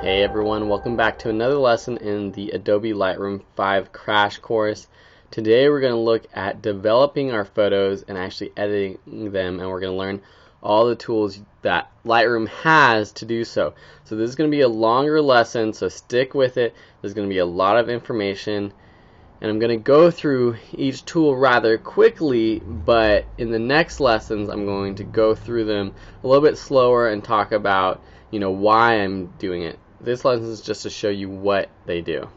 Hey everyone, welcome back to another lesson in the Adobe Lightroom 5 crash course. Today we're going to look at developing our photos and actually editing them, and we're going to learn all the tools that Lightroom has to do so. So this is going to be a longer lesson, so stick with it. There's going to be a lot of information, and I'm going to go through each tool rather quickly, but in the next lessons I'm going to go through them a little bit slower and talk about why I'm doing it. This lesson is just to show you what they do.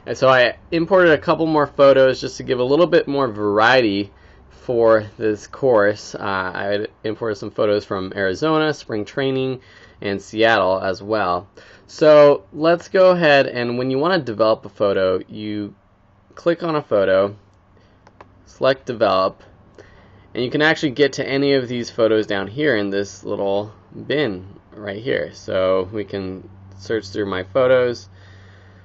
And so I imported a couple more photos just to give a little bit more variety for this course. I imported some photos from Arizona, spring training, and Seattle as well. So let's go ahead, and when you want to develop a photo, you click on a photo, select develop, and you can actually get to any of these photos down here in this little bin right here. So we can search through my photos.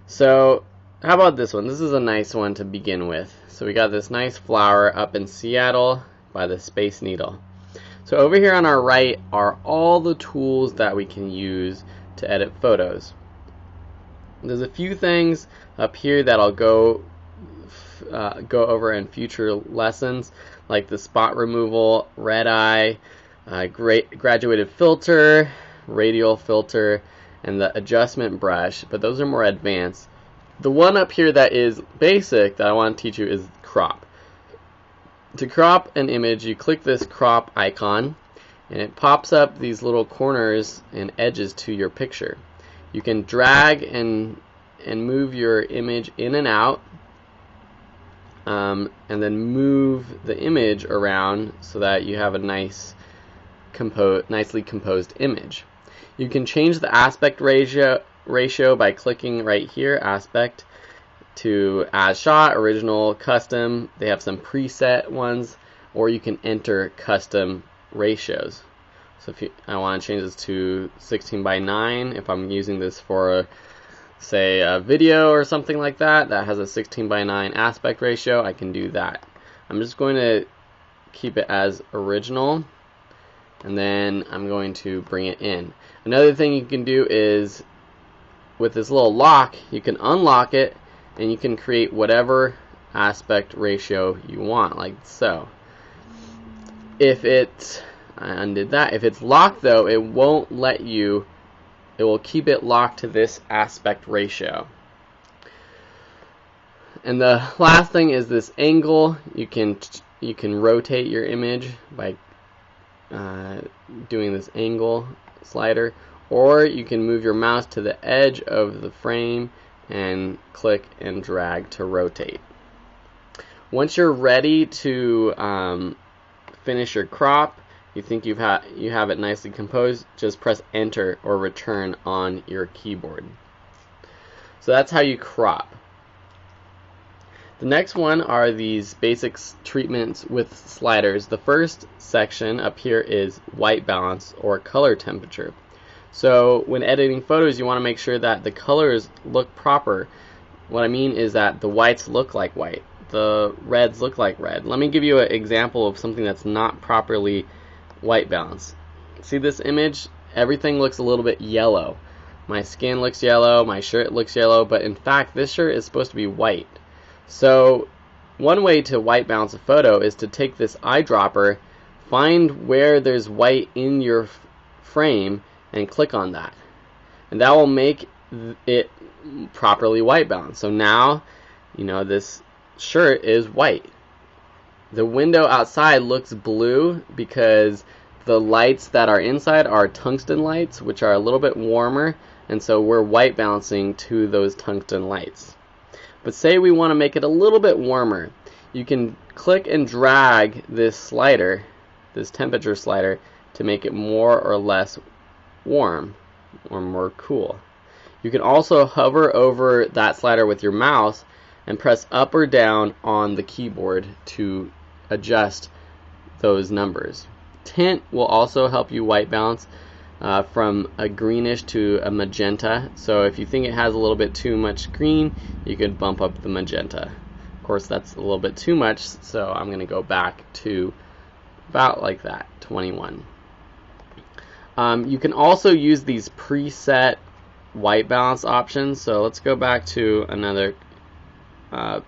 So how about this one? This is a nice one to begin with. So we got this nice flower up in Seattle by the Space Needle. So over here on our right are all the tools that we can use to edit photos. There's a few things up here that I'll go over in future lessons, like the spot removal, red eye, graduated filter, radial filter, and the adjustment brush, but those are more advanced. The one up here that is basic that I want to teach you is crop. To crop an image, you click this crop icon, and it pops up these little corners and edges to your picture. You can drag and move your image in and out, and then move the image around so that you have a nicely composed image. You can change the aspect ratio by clicking right here, aspect, to as shot, original, custom. They have some preset ones, or you can enter custom ratios. So if I want to change this to 16:9, if I'm using this for say a video or something like that has a 16:9 aspect ratio, I can do that. I'm just going to keep it as original, and then I'm going to bring it in. Another thing you can do is with this little lock, you can unlock it and you can create whatever aspect ratio you want, like so. I undid that. If it's locked though, it won't let you, it will keep it locked to this aspect ratio. And the last thing is this angle. You can rotate your image by doing this angle slider, or you can move your mouse to the edge of the frame and click and drag to rotate. Once you're ready to finish your crop, you think you have it nicely composed, just press enter or return on your keyboard. So that's how you crop. The next one are these basic treatments with sliders. The first section up here is white balance or color temperature. So when editing photos, you want to make sure that the colors look proper. What I mean is that the whites look like white, the reds look like red. Let me give you an example of something that's not properly white balance. See this image? Everything looks a little bit yellow. My skin looks yellow, my shirt looks yellow, but in fact this shirt is supposed to be white. So one way to white balance a photo is to take this eyedropper, find where there's white in your frame, and click on that. And that will make it properly white balanced. So now, this shirt is white. The window outside looks blue because the lights that are inside are tungsten lights, which are a little bit warmer, and so we're white balancing to those tungsten lights. But say we want to make it a little bit warmer. You can click and drag this slider, this temperature slider, to make it more or less warm or more cool. You can also hover over that slider with your mouse and press up or down on the keyboard to adjust those numbers. Tint will also help you white balance from a greenish to a magenta. So if you think it has a little bit too much green, you could bump up the magenta. Of course, that's a little bit too much, so I'm going to go back to about like that, 21. You can also use these preset white balance options. So let's go back to another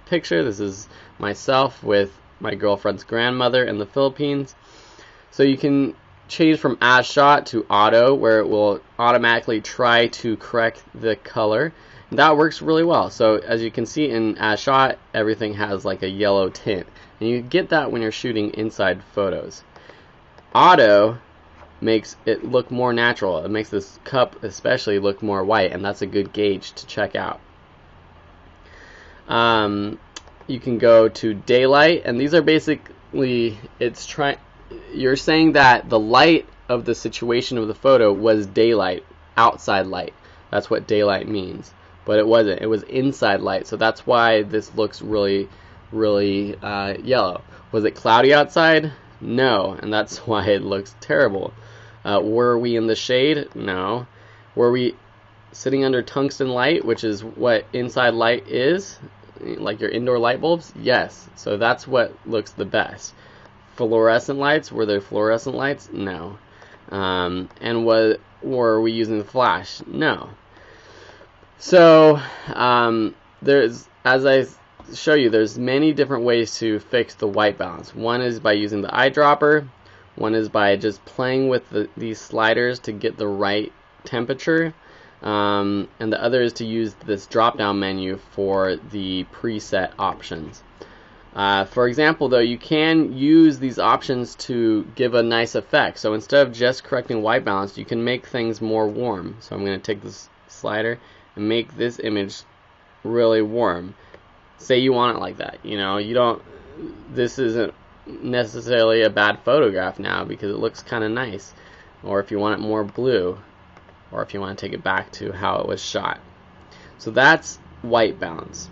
picture. This is myself with my girlfriend's grandmother in the Philippines. So you can change from as shot to auto, where it will automatically try to correct the color. And that works really well. So as you can see in as shot, everything has like a yellow tint, and you get that when you're shooting inside photos. Auto makes it look more natural. It makes this cup especially look more white, and that's a good gauge to check out. You can go to daylight, and these are basically, you're saying that the light of the situation of the photo was daylight, outside light. That's what daylight means, but it wasn't. It was inside light, so that's why this looks really yellow. Was it cloudy outside? No, and that's why it looks terrible. Were we in the shade? No. Were we sitting under tungsten light, which is what inside light is, like your indoor light bulbs? Yes. So that's what looks the best. Fluorescent lights, were there fluorescent lights? No. And were we using the flash? No. So there's, as I show you, there's many different ways to fix the white balance. One is by using the eyedropper. One is by just playing with these sliders to get the right temperature. And the other is to use this drop-down menu for the preset options. For example, though, you can use these options to give a nice effect. So instead of just correcting white balance, you can make things more warm. So I'm going to take this slider and make this image really warm. Say you want it like that. You know, this isn't necessarily a bad photograph now because it looks kind of nice. Or if you want it more blue, or if you want to take it back to how it was shot. So that's white balance.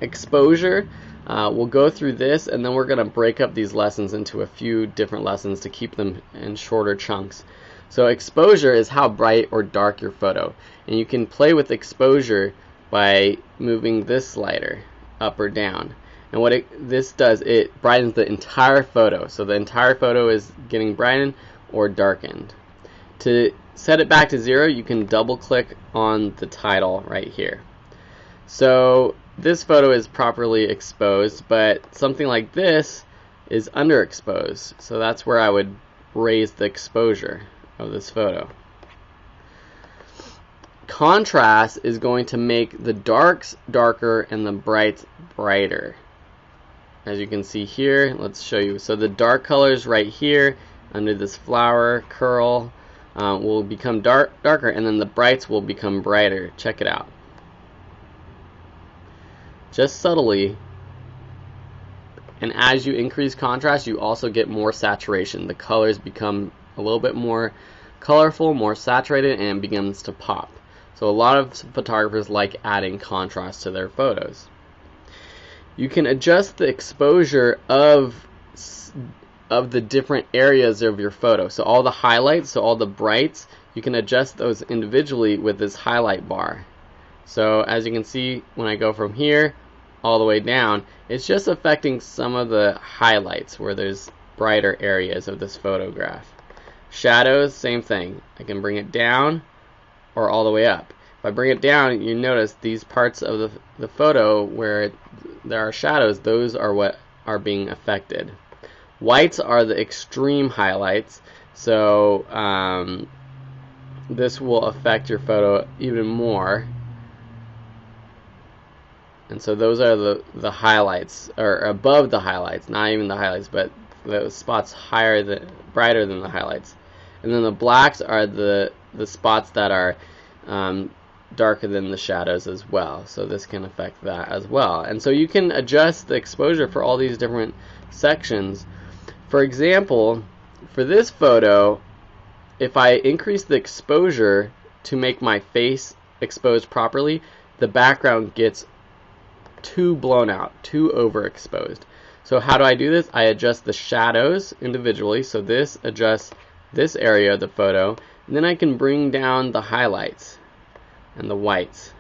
Exposure, we'll go through this, and then we're going to break up these lessons into a few different lessons to keep them in shorter chunks. So exposure is how bright or dark your photo, and you can play with exposure by moving this slider up or down. And what this does, it brightens the entire photo. So the entire photo is getting brightened or darkened. To set it back to 0, you can double click on the title right here. So this photo is properly exposed, but something like this is underexposed. So that's where I would raise the exposure of this photo. Contrast is going to make the darks darker and the brights brighter. As you can see here, let's show you. So the dark colors right here under this flower curl will become darker, and then the brights will become brighter. Check it out. Just subtly. And as you increase contrast, you also get more saturation. The colors become a little bit more colorful, more saturated, and it begins to pop. So a lot of photographers like adding contrast to their photos. You can adjust the exposure of the different areas of your photo. So all the highlights, so all the brights, you can adjust those individually with this highlight bar. So as you can see, when I go from here all the way down, it's just affecting some of the highlights where there's brighter areas of this photograph. Shadows, same thing. I can bring it down or all the way up. If I bring it down, you notice these parts of the photo where there are shadows, those are what are being affected. Whites are the extreme highlights, so this will affect your photo even more. And so those are the highlights, or above the highlights, not even the highlights, but the spots brighter than the highlights. And then the blacks are the spots that are darker than the shadows as well. So this can affect that as well. And so you can adjust the exposure for all these different sections. For example, for this photo, if I increase the exposure to make my face exposed properly, the background gets too blown out, too overexposed. So how do I do this? I adjust the shadows individually. So this adjusts this area of the photo, and then I can bring down the highlights and the whites.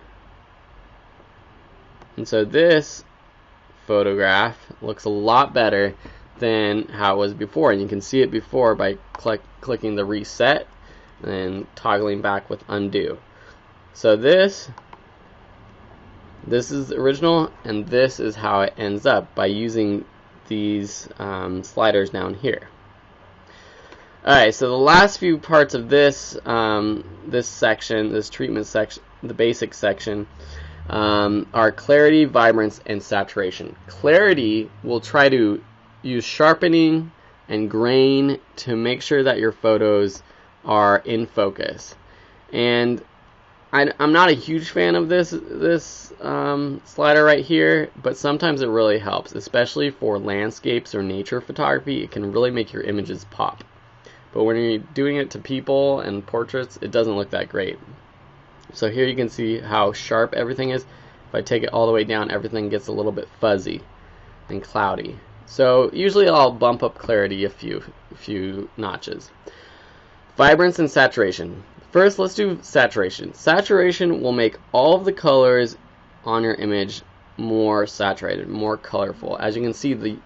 And so this photograph looks a lot better than how it was before, and you can see it before by clicking the reset and toggling back with undo. So this is the original, and this is how it ends up by using these sliders down here. Alright, so the last few parts of this this section, this treatment section, the basic section, are clarity, vibrance, and saturation. Clarity will try to use sharpening and grain to make sure that your photos are in focus. And I'm not a huge fan of this slider right here, but sometimes it really helps, especially for landscapes or nature photography. It can really make your images pop. But when you're doing it to people and portraits, it doesn't look that great. So here you can see how sharp everything is. If I take it all the way down, everything gets a little bit fuzzy and cloudy. So usually I'll bump up clarity a few notches. Vibrance and saturation. First, let's do saturation. Saturation will make all of the colors on your image more saturated, more colorful. As you can see, the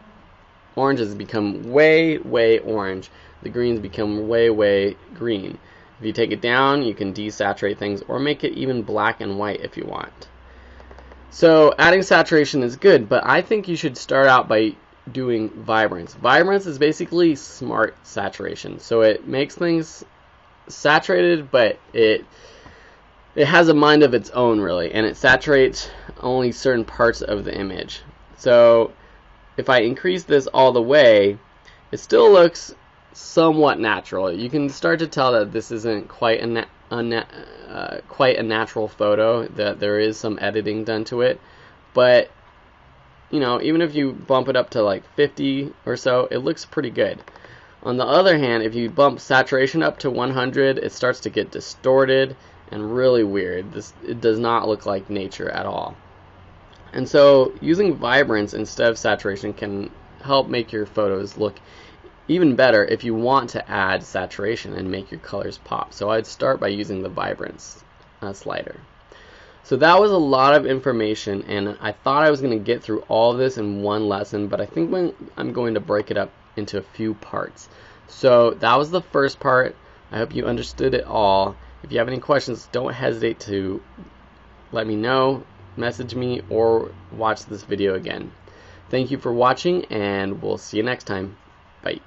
oranges become way, way orange. The greens become way, way green. If you take it down, you can desaturate things or make it even black and white if you want. So adding saturation is good, but I think you should start out by doing vibrance. Vibrance is basically smart saturation. So it makes things saturated, but it has a mind of its own, really, and it saturates only certain parts of the image. So if I increase this all the way, it still looks somewhat natural. You can start to tell that this isn't quite a natural photo, that there is some editing done to it, but you know, even if you bump it up to like 50 or so, it looks pretty good. On the other hand, if you bump saturation up to 100, it starts to get distorted and really weird. It does not look like nature at all. And so using vibrance instead of saturation can help make your photos look even better if you want to add saturation and make your colors pop. So I'd start by using the vibrance slider. So that was a lot of information, and I thought I was going to get through all of this in one lesson, but I think I'm going to break it up into a few parts. So that was the first part. I hope you understood it all. If you have any questions, don't hesitate to let me know, message me, or watch this video again. Thank you for watching, and we'll see you next time. Bye.